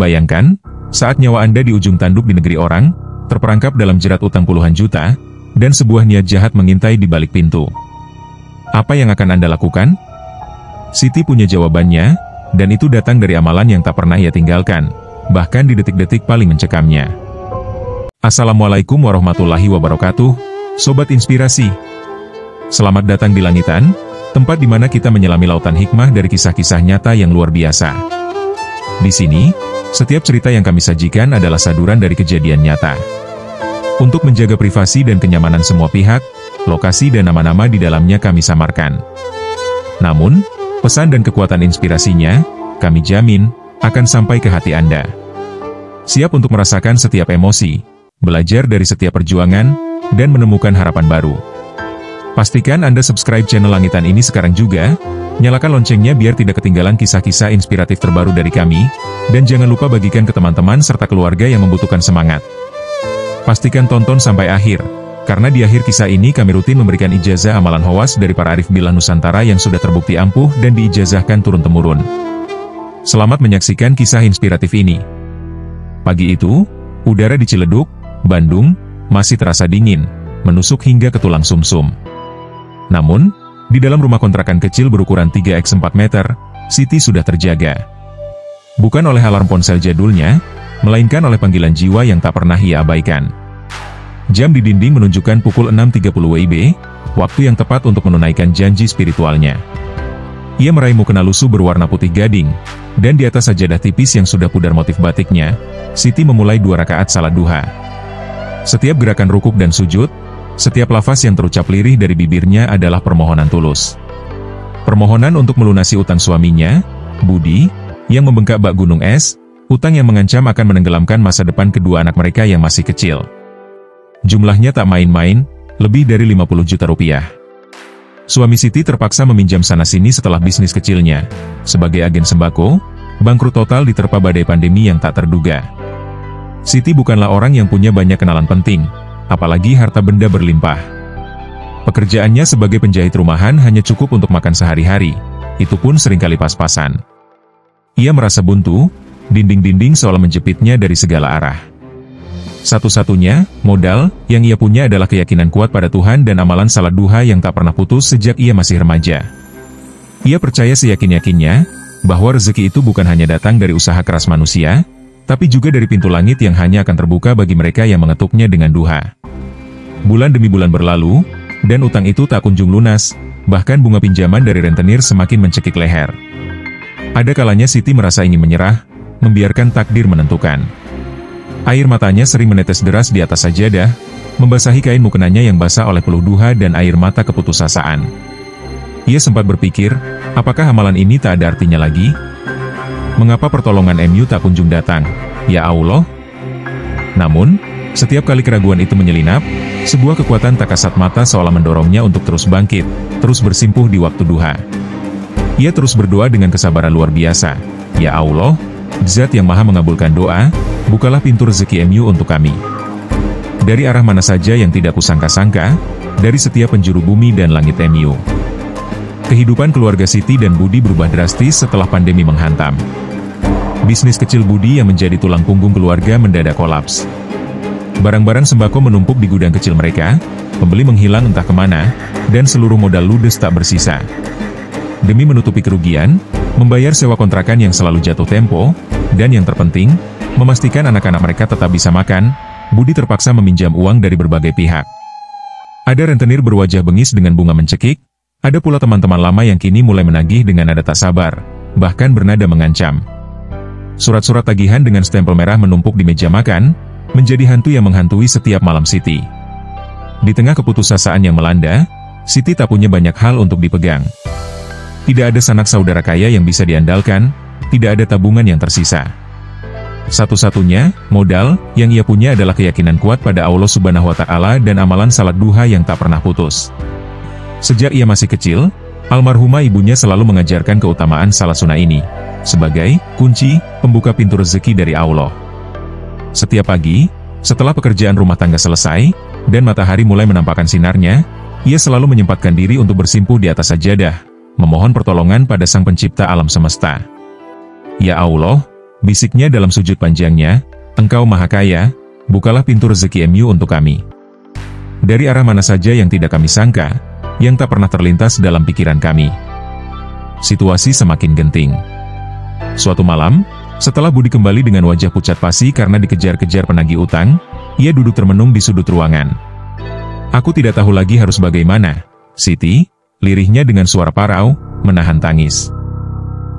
Bayangkan, saat nyawa Anda di ujung tanduk di negeri orang, terperangkap dalam jerat utang puluhan juta, dan sebuah niat jahat mengintai di balik pintu. Apa yang akan Anda lakukan? Siti punya jawabannya, dan itu datang dari amalan yang tak pernah ia tinggalkan, bahkan di detik-detik paling mencekamnya. Assalamualaikum warahmatullahi wabarakatuh, Sobat Inspirasi. Selamat datang di Langitan, tempat di mana kita menyelami lautan hikmah dari kisah-kisah nyata yang luar biasa. Di sini, setiap cerita yang kami sajikan adalah saduran dari kejadian nyata. Untuk menjaga privasi dan kenyamanan semua pihak, lokasi dan nama-nama di dalamnya kami samarkan. Namun, pesan dan kekuatan inspirasinya, kami jamin, akan sampai ke hati Anda. Siap untuk merasakan setiap emosi, belajar dari setiap perjuangan, dan menemukan harapan baru. Pastikan Anda subscribe channel Langitan ini sekarang juga, nyalakan loncengnya biar tidak ketinggalan kisah-kisah inspiratif terbaru dari kami, dan jangan lupa bagikan ke teman-teman serta keluarga yang membutuhkan semangat. Pastikan tonton sampai akhir, karena di akhir kisah ini kami rutin memberikan ijazah amalan khawas dari para arif billah Nusantara yang sudah terbukti ampuh dan diijazahkan turun-temurun. Selamat menyaksikan kisah inspiratif ini. Pagi itu, udara di Ciledug, Bandung, masih terasa dingin, menusuk hingga ke tulang sumsum. Namun, di dalam rumah kontrakan kecil berukuran 3x4 meter, Siti sudah terjaga. Bukan oleh alarm ponsel jadulnya, melainkan oleh panggilan jiwa yang tak pernah ia abaikan. Jam di dinding menunjukkan pukul 6.30 WIB, waktu yang tepat untuk menunaikan janji spiritualnya. Ia meraih mukena lusuh berwarna putih gading, dan di atas sajadah tipis yang sudah pudar motif batiknya, Siti memulai 2 rakaat salat duha. Setiap gerakan rukuk dan sujud, setiap lafaz yang terucap lirih dari bibirnya adalah permohonan tulus. Permohonan untuk melunasi utang suaminya, Budi, yang membengkak bak gunung es, utang yang mengancam akan menenggelamkan masa depan kedua anak mereka yang masih kecil. Jumlahnya tak main-main, lebih dari 50 juta rupiah. Suami Siti terpaksa meminjam sana-sini setelah bisnis kecilnya. Sebagai agen sembako, bangkrut total diterpa badai pandemi yang tak terduga. Siti bukanlah orang yang punya banyak kenalan penting, apalagi harta benda berlimpah. Pekerjaannya sebagai penjahit rumahan hanya cukup untuk makan sehari-hari, itu pun seringkali pas-pasan. Ia merasa buntu, dinding-dinding seolah menjepitnya dari segala arah. Satu-satunya modal yang ia punya adalah keyakinan kuat pada Tuhan dan amalan salat duha yang tak pernah putus sejak ia masih remaja. Ia percaya seyakin-yakinnya bahwa rezeki itu bukan hanya datang dari usaha keras manusia, tapi juga dari pintu langit yang hanya akan terbuka bagi mereka yang mengetuknya dengan duha. Bulan demi bulan berlalu, dan utang itu tak kunjung lunas, bahkan bunga pinjaman dari rentenir semakin mencekik leher. Ada kalanya Siti merasa ingin menyerah, membiarkan takdir menentukan. Air matanya sering menetes deras di atas sajadah, membasahi kain mukenanya yang basah oleh peluh duha dan air mata keputusasaan. Ia sempat berpikir, apakah amalan ini tak ada artinya lagi? Mengapa pertolongan MU tak kunjung datang? Ya Allah! Namun, setiap kali keraguan itu menyelinap, sebuah kekuatan tak kasat mata seolah mendorongnya untuk terus bangkit, terus bersimpuh di waktu duha. Ia terus berdoa dengan kesabaran luar biasa. Ya Allah, Zat yang maha mengabulkan doa, bukalah pintu rezeki MU untuk kami. Dari arah mana saja yang tidak kusangka-sangka, dari setiap penjuru bumi dan langit MU. Kehidupan keluarga Siti dan Budi berubah drastis setelah pandemi menghantam. Bisnis kecil Budi yang menjadi tulang punggung keluarga mendadak kolaps. Barang-barang sembako menumpuk di gudang kecil mereka, pembeli menghilang entah kemana, dan seluruh modal ludes tak bersisa. Demi menutupi kerugian, membayar sewa kontrakan yang selalu jatuh tempo, dan yang terpenting, memastikan anak-anak mereka tetap bisa makan, Budi terpaksa meminjam uang dari berbagai pihak. Ada rentenir berwajah bengis dengan bunga mencekik, ada pula teman-teman lama yang kini mulai menagih dengan nada tak sabar, bahkan bernada mengancam. Surat-surat tagihan dengan stempel merah menumpuk di meja makan, menjadi hantu yang menghantui setiap malam Siti. Di tengah keputusasaan yang melanda, Siti tak punya banyak hal untuk dipegang. Tidak ada sanak saudara kaya yang bisa diandalkan, tidak ada tabungan yang tersisa. Satu-satunya modal yang ia punya adalah keyakinan kuat pada Allah Subhanahu wa Ta'ala dan amalan salat duha yang tak pernah putus. Sejak ia masih kecil, almarhumah ibunya selalu mengajarkan keutamaan salat sunnah ini sebagai kunci pembuka pintu rezeki dari Allah. Setiap pagi, setelah pekerjaan rumah tangga selesai dan matahari mulai menampakkan sinarnya, ia selalu menyempatkan diri untuk bersimpuh di atas sajadah, memohon pertolongan pada Sang Pencipta alam semesta. Ya Allah, bisiknya dalam sujud panjangnya, "Engkau maha kaya, bukalah pintu rezeki MU untuk kami." Dari arah mana saja yang tidak kami sangka, yang tak pernah terlintas dalam pikiran kami. Situasi semakin genting. Suatu malam, setelah Budi kembali dengan wajah pucat pasi karena dikejar-kejar penagih utang, ia duduk termenung di sudut ruangan. "Aku tidak tahu lagi harus bagaimana, Siti," lirihnya dengan suara parau, menahan tangis.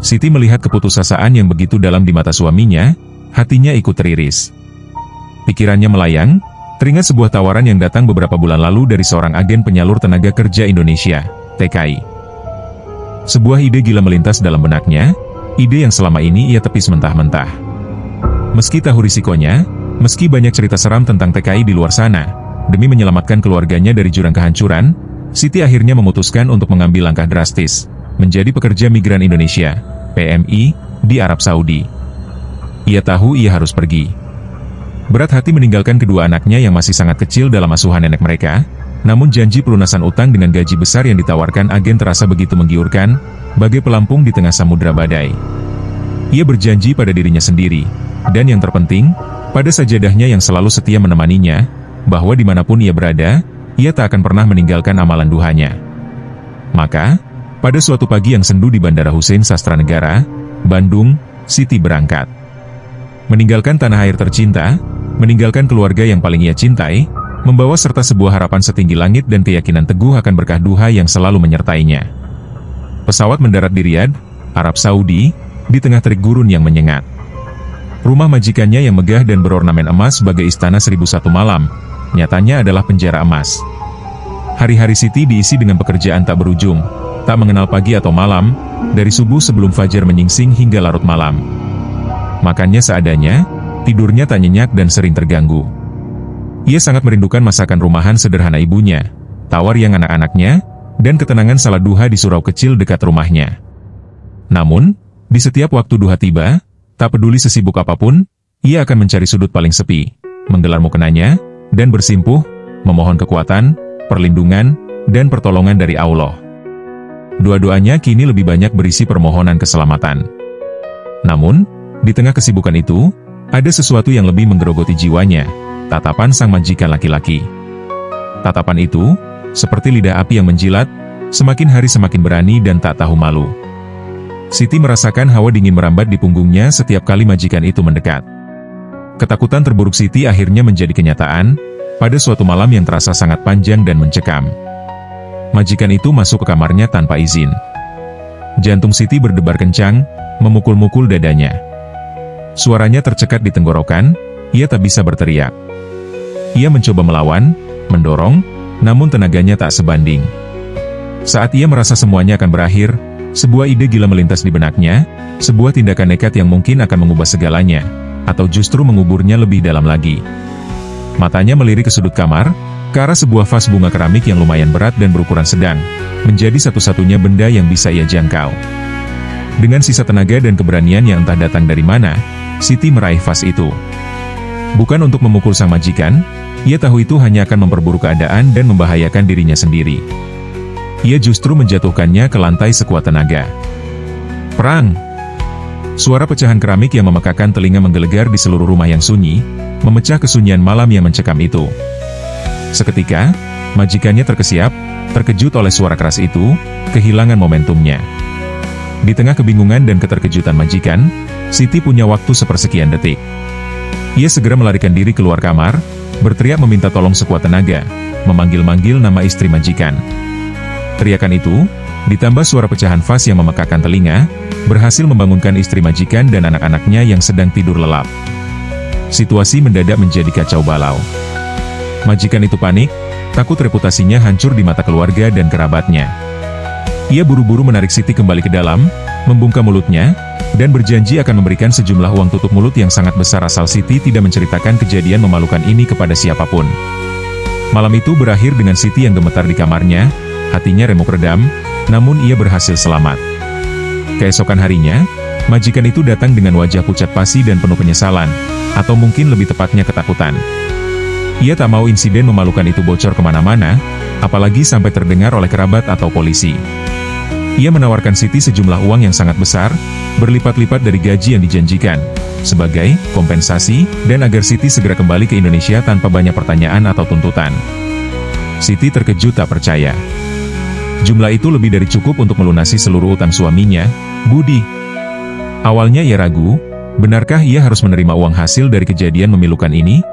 Siti melihat keputusasaan yang begitu dalam di mata suaminya, hatinya ikut teriris. Pikirannya melayang, teringat sebuah tawaran yang datang beberapa bulan lalu dari seorang agen penyalur tenaga kerja Indonesia, TKI. Sebuah ide gila melintas dalam benaknya, ide yang selama ini ia tepis mentah-mentah. Meski tahu risikonya, meski banyak cerita seram tentang TKI di luar sana, demi menyelamatkan keluarganya dari jurang kehancuran, Siti akhirnya memutuskan untuk mengambil langkah drastis, menjadi pekerja migran Indonesia, PMI, di Arab Saudi. Ia tahu ia harus pergi. Berat hati meninggalkan kedua anaknya yang masih sangat kecil dalam asuhan nenek mereka, namun janji pelunasan utang dengan gaji besar yang ditawarkan agen terasa begitu menggiurkan, bagai pelampung di tengah samudera badai. Ia berjanji pada dirinya sendiri, dan yang terpenting, pada sajadahnya yang selalu setia menemaninya, bahwa dimanapun ia berada, ia tak akan pernah meninggalkan amalan duhanya. Maka, pada suatu pagi yang sendu di Bandara Hussein Sastranegara, Bandung, Siti berangkat. Meninggalkan tanah air tercinta, meninggalkan keluarga yang paling ia cintai, membawa serta sebuah harapan setinggi langit dan keyakinan teguh akan berkah duha yang selalu menyertainya. Pesawat mendarat di Riyadh, Arab Saudi, di tengah terik gurun yang menyengat. Rumah majikannya yang megah dan berornamen emas sebagai istana 1001 malam, nyatanya adalah penjara emas. Hari-hari Siti diisi dengan pekerjaan tak berujung, tak mengenal pagi atau malam, dari subuh sebelum fajar menyingsing hingga larut malam. Makannya seadanya, tidurnya tak nyenyak dan sering terganggu. Ia sangat merindukan masakan rumahan sederhana ibunya, tawar yang anak-anaknya, dan ketenangan salat duha di surau kecil dekat rumahnya. Namun, di setiap waktu duha tiba, tak peduli sesibuk apapun, ia akan mencari sudut paling sepi, menggelar mukenanya, dan bersimpuh, memohon kekuatan, perlindungan, dan pertolongan dari Allah. Doa-doanya kini lebih banyak berisi permohonan keselamatan. Namun, di tengah kesibukan itu, ada sesuatu yang lebih menggerogoti jiwanya, tatapan sang majikan laki-laki. Tatapan itu, seperti lidah api yang menjilat, semakin hari semakin berani dan tak tahu malu. Siti merasakan hawa dingin merambat di punggungnya setiap kali majikan itu mendekat. Ketakutan terburuk Siti akhirnya menjadi kenyataan, pada suatu malam yang terasa sangat panjang dan mencekam. Majikan itu masuk ke kamarnya tanpa izin. Jantung Siti berdebar kencang, memukul-mukul dadanya. Suaranya tercekat di tenggorokan, ia tak bisa berteriak. Ia mencoba melawan, mendorong, namun tenaganya tak sebanding. Saat ia merasa semuanya akan berakhir, sebuah ide gila melintas di benaknya, sebuah tindakan nekat yang mungkin akan mengubah segalanya, atau justru menguburnya lebih dalam lagi. Matanya melirik ke sudut kamar, ke arah sebuah vas bunga keramik yang lumayan berat dan berukuran sedang, menjadi satu-satunya benda yang bisa ia jangkau. Dengan sisa tenaga dan keberanian yang entah datang dari mana, Siti meraih vas itu. Bukan untuk memukul sang majikan, ia tahu itu hanya akan memperburuk keadaan dan membahayakan dirinya sendiri. Ia justru menjatuhkannya ke lantai sekuat tenaga. Perang! Suara pecahan keramik yang memekakan telinga menggelegar di seluruh rumah yang sunyi, memecah kesunyian malam yang mencekam itu. Seketika, majikannya terkesiap, terkejut oleh suara keras itu, kehilangan momentumnya. Di tengah kebingungan dan keterkejutan majikan, Siti punya waktu sepersekian detik. Ia segera melarikan diri keluar kamar, berteriak meminta tolong sekuat tenaga, memanggil-manggil nama istri majikan. Teriakan itu, ditambah suara pecahan vas yang memekakan telinga, berhasil membangunkan istri majikan dan anak-anaknya yang sedang tidur lelap. Situasi mendadak menjadi kacau balau. Majikan itu panik, takut reputasinya hancur di mata keluarga dan kerabatnya. Ia buru-buru menarik Siti kembali ke dalam, membungkam mulutnya, dan berjanji akan memberikan sejumlah uang tutup mulut yang sangat besar asal Siti tidak menceritakan kejadian memalukan ini kepada siapapun. Malam itu berakhir dengan Siti yang gemetar di kamarnya, hatinya remuk redam, namun ia berhasil selamat. Keesokan harinya, majikan itu datang dengan wajah pucat pasi dan penuh penyesalan, atau mungkin lebih tepatnya ketakutan. Ia tak mau insiden memalukan itu bocor kemana-mana, apalagi sampai terdengar oleh kerabat atau polisi. Ia menawarkan Siti sejumlah uang yang sangat besar, berlipat-lipat dari gaji yang dijanjikan, sebagai kompensasi dan agar Siti segera kembali ke Indonesia tanpa banyak pertanyaan atau tuntutan. Siti terkejut tak percaya. Jumlah itu lebih dari cukup untuk melunasi seluruh utang suaminya, Budi. Awalnya ia ragu, benarkah ia harus menerima uang hasil dari kejadian memilukan ini?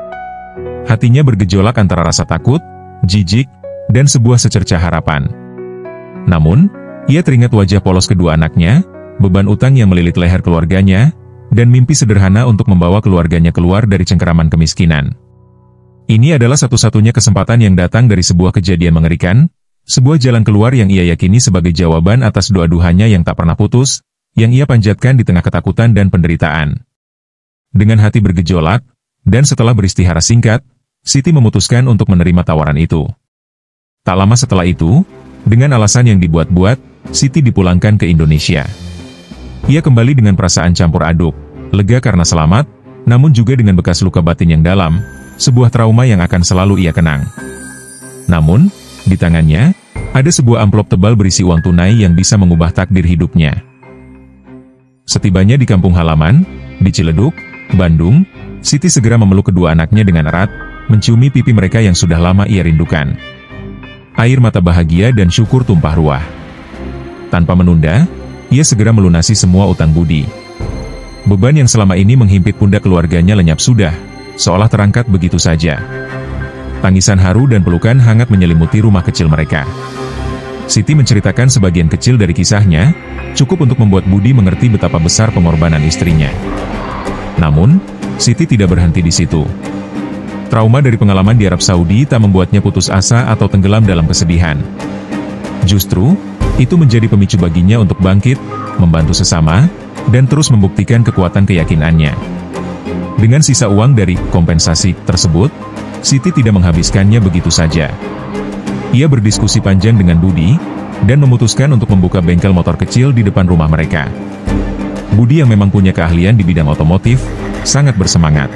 Hatinya bergejolak antara rasa takut, jijik, dan sebuah secercah harapan. Namun, ia teringat wajah polos kedua anaknya, beban utang yang melilit leher keluarganya, dan mimpi sederhana untuk membawa keluarganya keluar dari cengkeraman kemiskinan. Ini adalah satu-satunya kesempatan yang datang dari sebuah kejadian mengerikan, sebuah jalan keluar yang ia yakini sebagai jawaban atas doa-duhanya yang tak pernah putus, yang ia panjatkan di tengah ketakutan dan penderitaan. Dengan hati bergejolak, dan setelah beristihara singkat, Siti memutuskan untuk menerima tawaran itu. Tak lama setelah itu, dengan alasan yang dibuat-buat, Siti dipulangkan ke Indonesia. Ia kembali dengan perasaan campur aduk, lega karena selamat, namun juga dengan bekas luka batin yang dalam, sebuah trauma yang akan selalu ia kenang. Namun, di tangannya, ada sebuah amplop tebal berisi uang tunai yang bisa mengubah takdir hidupnya. Setibanya di kampung halaman, di Ciledug, Bandung, Siti segera memeluk kedua anaknya dengan erat, menciumi pipi mereka yang sudah lama ia rindukan. Air mata bahagia dan syukur tumpah ruah. Tanpa menunda, ia segera melunasi semua utang budi. Beban yang selama ini menghimpit pundak keluarganya lenyap sudah, seolah terangkat begitu saja. Tangisan haru dan pelukan hangat menyelimuti rumah kecil mereka. Siti menceritakan sebagian kecil dari kisahnya, cukup untuk membuat Budi mengerti betapa besar pengorbanan istrinya. Namun, Siti tidak berhenti di situ. Trauma dari pengalaman di Arab Saudi tak membuatnya putus asa atau tenggelam dalam kesedihan. Justru, itu menjadi pemicu baginya untuk bangkit, membantu sesama, dan terus membuktikan kekuatan keyakinannya. Dengan sisa uang dari kompensasi tersebut, Siti tidak menghabiskannya begitu saja. Ia berdiskusi panjang dengan Budi, dan memutuskan untuk membuka bengkel motor kecil di depan rumah mereka. Budi yang memang punya keahlian di bidang otomotif, sangat bersemangat.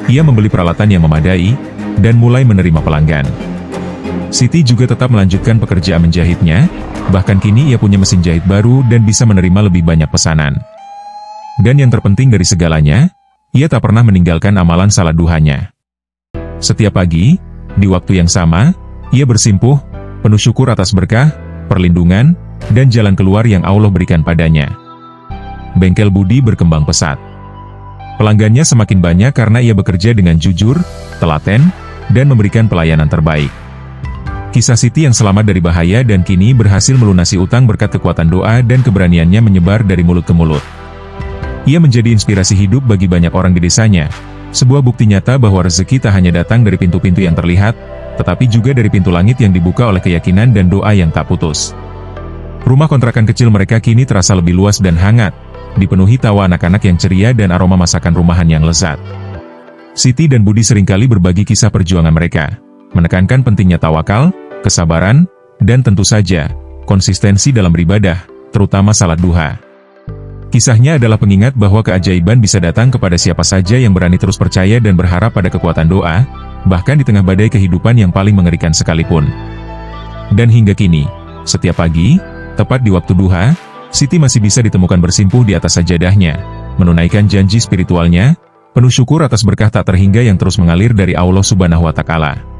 Ia membeli peralatan yang memadai, dan mulai menerima pelanggan. Siti juga tetap melanjutkan pekerjaan menjahitnya, bahkan kini ia punya mesin jahit baru dan bisa menerima lebih banyak pesanan. Dan yang terpenting dari segalanya, ia tak pernah meninggalkan amalan salat duhanya. Setiap pagi, di waktu yang sama, ia bersimpuh, penuh syukur atas berkah, perlindungan, dan jalan keluar yang Allah berikan padanya. Bengkel Budi berkembang pesat. Pelanggannya semakin banyak karena ia bekerja dengan jujur, telaten, dan memberikan pelayanan terbaik. Kisah Siti yang selamat dari bahaya dan kini berhasil melunasi utang berkat kekuatan doa dan keberaniannya menyebar dari mulut ke mulut. Ia menjadi inspirasi hidup bagi banyak orang di desanya, sebuah bukti nyata bahwa rezeki tak hanya datang dari pintu-pintu yang terlihat, tetapi juga dari pintu langit yang dibuka oleh keyakinan dan doa yang tak putus. Rumah kontrakan kecil mereka kini terasa lebih luas dan hangat, dipenuhi tawa anak-anak yang ceria dan aroma masakan rumahan yang lezat. Siti dan Budi seringkali berbagi kisah perjuangan mereka, menekankan pentingnya tawakal, kesabaran, dan tentu saja, konsistensi dalam beribadah, terutama salat duha. Kisahnya adalah pengingat bahwa keajaiban bisa datang kepada siapa saja yang berani terus percaya dan berharap pada kekuatan doa, bahkan di tengah badai kehidupan yang paling mengerikan sekalipun. Dan hingga kini, setiap pagi, tepat di waktu duha, Siti masih bisa ditemukan bersimpuh di atas sajadahnya, menunaikan janji spiritualnya, penuh syukur atas berkah tak terhingga yang terus mengalir dari Allah Subhanahu wa Ta'ala.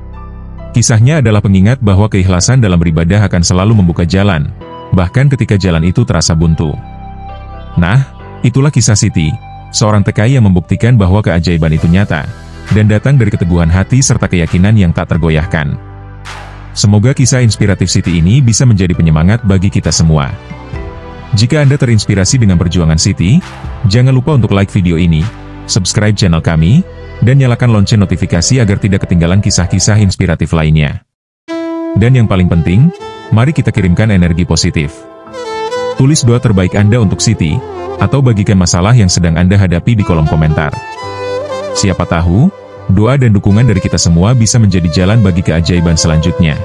Kisahnya adalah pengingat bahwa keikhlasan dalam beribadah akan selalu membuka jalan, bahkan ketika jalan itu terasa buntu. Nah, itulah kisah Siti, seorang TKI yang membuktikan bahwa keajaiban itu nyata, dan datang dari keteguhan hati serta keyakinan yang tak tergoyahkan. Semoga kisah inspiratif Siti ini bisa menjadi penyemangat bagi kita semua. Jika Anda terinspirasi dengan perjuangan Siti, jangan lupa untuk like video ini, subscribe channel kami, dan nyalakan lonceng notifikasi agar tidak ketinggalan kisah-kisah inspiratif lainnya. Dan yang paling penting, mari kita kirimkan energi positif. Tulis doa terbaik Anda untuk Siti, atau bagikan masalah yang sedang Anda hadapi di kolom komentar. Siapa tahu, doa dan dukungan dari kita semua bisa menjadi jalan bagi keajaiban selanjutnya.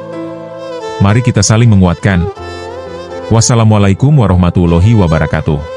Mari kita saling menguatkan. Wassalamualaikum warahmatullahi wabarakatuh.